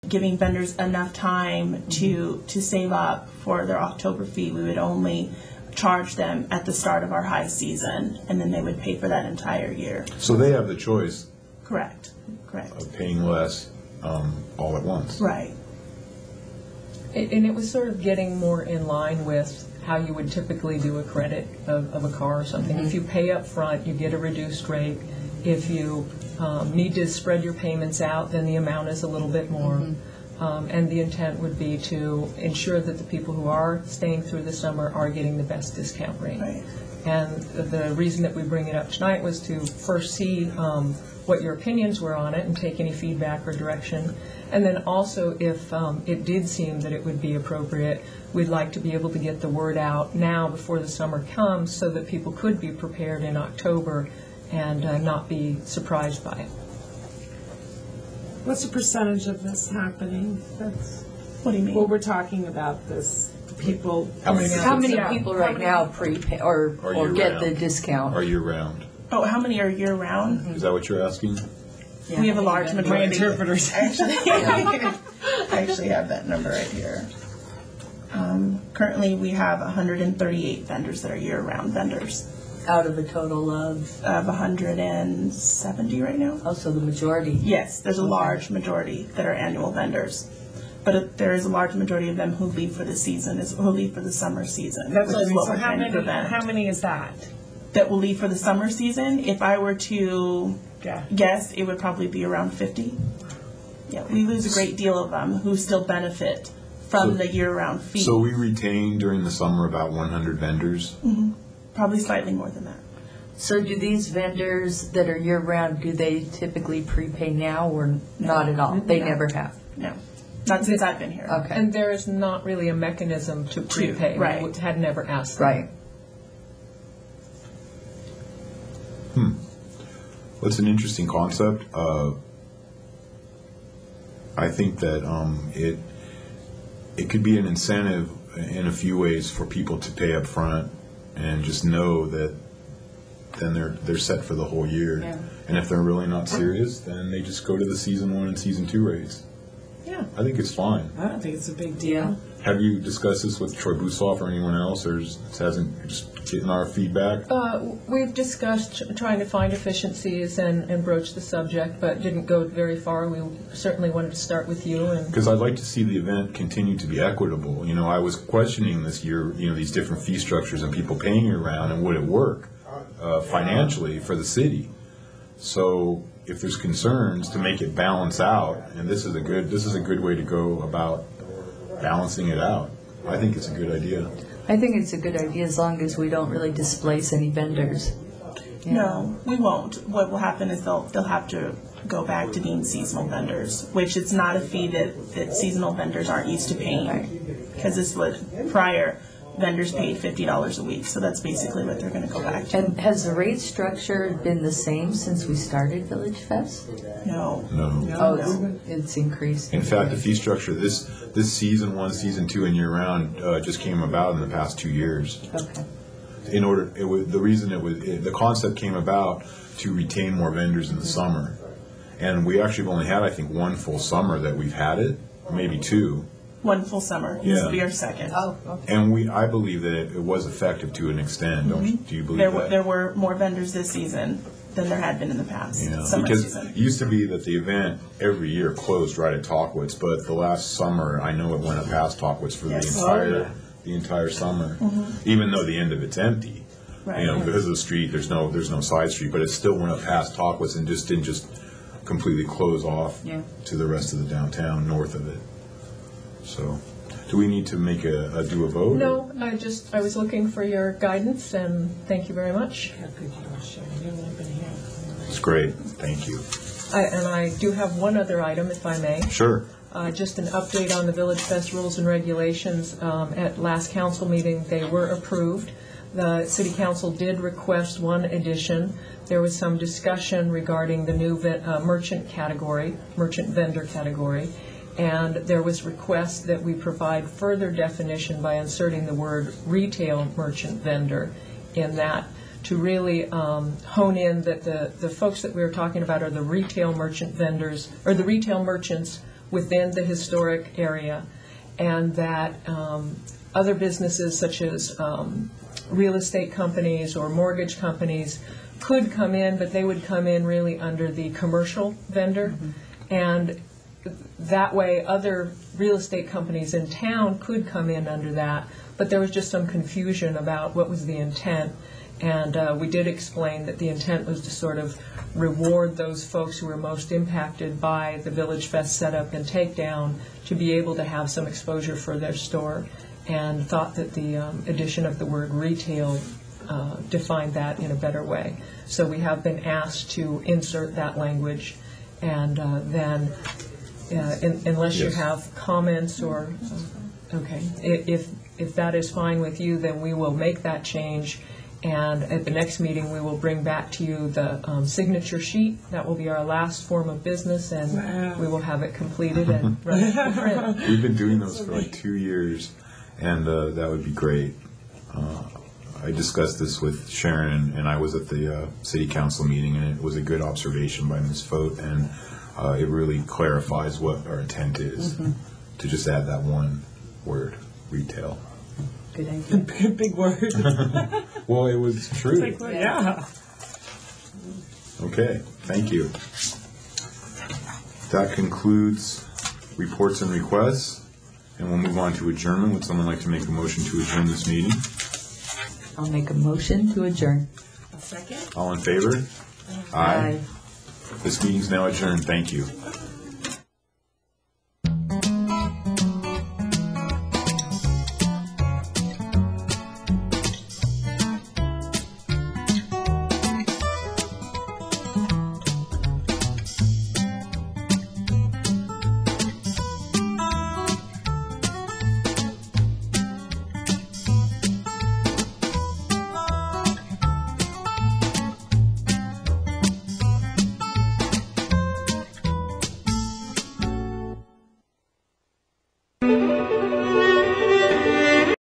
giving vendors enough time to save up for their October fee. We would only charge them at the start of our high season, and then they would pay for that entire year. So they have the choice. Correct. Of paying less all at once. Right. And it was sort of getting more in line with how you would typically do a credit of a car or something. If you pay up front, you get a reduced rate. If you need to spread your payments out, then the amount is a little bit more. And the intent would be to ensure that the people who are staying through the summer are getting the best discount rate. Right. And the reason that we bring it up tonight was to first see what your opinions were on it and take any feedback or direction. And then also, if it did seem that it would be appropriate, we'd like to be able to get the word out now before the summer comes so that people could be prepared in October and not be surprised by it. What's the percentage of this happening? What do you mean? Well, we're talking about this. People. How many people right now prepay or get the discount? Are year round? Oh, how many are year round? Is that what you're asking? Yeah. We have a large majority. My interpreters. Actually, I actually have that number right here. Currently, we have 138 vendors that are year-round vendors. Out of a total of 170 right now. Also the majority. Yes, there's a large majority that are annual vendors. But there is a large majority of them who leave for the season, who leave for the summer season. That's which is what so we're trying to prevent. how many is that? That will leave for the summer season? If I were to guess, it would probably be around 50. Yeah, we lose a great deal of them who still benefit from the year-round fee. So we retain during the summer about 100 vendors? Mm-hmm. Probably slightly more than that. So do these vendors that are year-round, do they typically prepay now or not at all? They never have? No. Not since I've been here. Okay. And there is not really a mechanism to prepay. Right. We had never asked them. Right. Well, it's an interesting concept. I think that it could be an incentive in a few ways for people to pay up front and just know that then they're set for the whole year. Yeah. And if they're really not serious, then they just go to the season 1 and season 2 rates. Yeah. I think it's fine. I don't think it's a big deal. Have you discussed this with Troy Busoff or anyone else, or hasn't just getting our feedback? We've discussed trying to find efficiencies and broach the subject, but didn't go very far. We certainly wanted to start with you. Because I'd like to see the event continue to be equitable. You know, I was questioning this year, these different fee structures and people paying year round, and would it work financially for the city? So if there's concerns to make it balance out, and this is a good way to go about balancing it out. I think it's a good idea. I think it's a good idea as long as we don't really displace any vendors. No, we won't. What will happen is they'll have to go back to being seasonal vendors, which is not a fee that seasonal vendors aren't used to paying. Because this was prior, vendors paid $50 a week, so that's basically what they're going to go back to. And has the rate structure been the same since we started VillageFest? No. Oh, it's increased. In fact, the fee structure this season 1, season 2, and year round just came about in the past 2 years. Okay. The concept came about to retain more vendors in the summer, and we actually have only had, I think, 1 full summer that we've had it, maybe 2. 1 full summer. This will be our second. Oh, okay. And I believe that it was effective to an extent. Do you believe that? There were more vendors this season than there had been in the past. Yeah, summer because season. it used to be that the event every year closed right at Talkwitz, but the last summer I know it went up past Talkwitz for the entire summer, even though the end of it's empty. Right. Because of the street, there's no side street, but it still went up past Talkwitz and just didn't completely close off to the rest of the downtown north of it. So, do we need to make do a vote? No, I was looking for your guidance, and thank you very much. It's great. Thank you. And I do have one other item, if I may. Sure. Just an update on the VillageFest rules and regulations. At last council meeting, they were approved. The City Council did request one addition. There was some discussion regarding the new merchant vendor category. And there was request that we provide further definition by inserting the word retail merchant vendor in that to really hone in that the folks that we were talking about are the retail merchant vendors, or the retail merchants within the historic area, and that other businesses such as real estate companies or mortgage companies could come in, but they would come in really under the commercial vendor. And that way other real estate companies in town could come in under that, but there was just some confusion about what was the intent. And we did explain that the intent was to sort of reward those folks who were most impacted by the VillageFest setup and takedown to be able to have some exposure for their store, and thought that the addition of the word retail defined that in a better way. So we have been asked to insert that language, and then unless you have comments or, okay, if that is fine with you, then we will make that change. And at the next meeting, we will bring back to you the signature sheet. That will be our last form of business, and we will have it completed and ready for print. We've been doing those for like 2 years, and that would be great. I discussed this with Sharon, and I was at the city council meeting, and it was a good observation by Ms. Fote, and it really clarifies what our intent is to just add that one word, retail. Good idea. Big word. Well, it was true. Yeah. Okay, thank you. That concludes reports and requests, and we'll move on to adjournment. Would someone like to make a motion to adjourn this meeting? I'll make a motion to adjourn. A second? All in favor? Aye. This meeting's now adjourned. Thank you.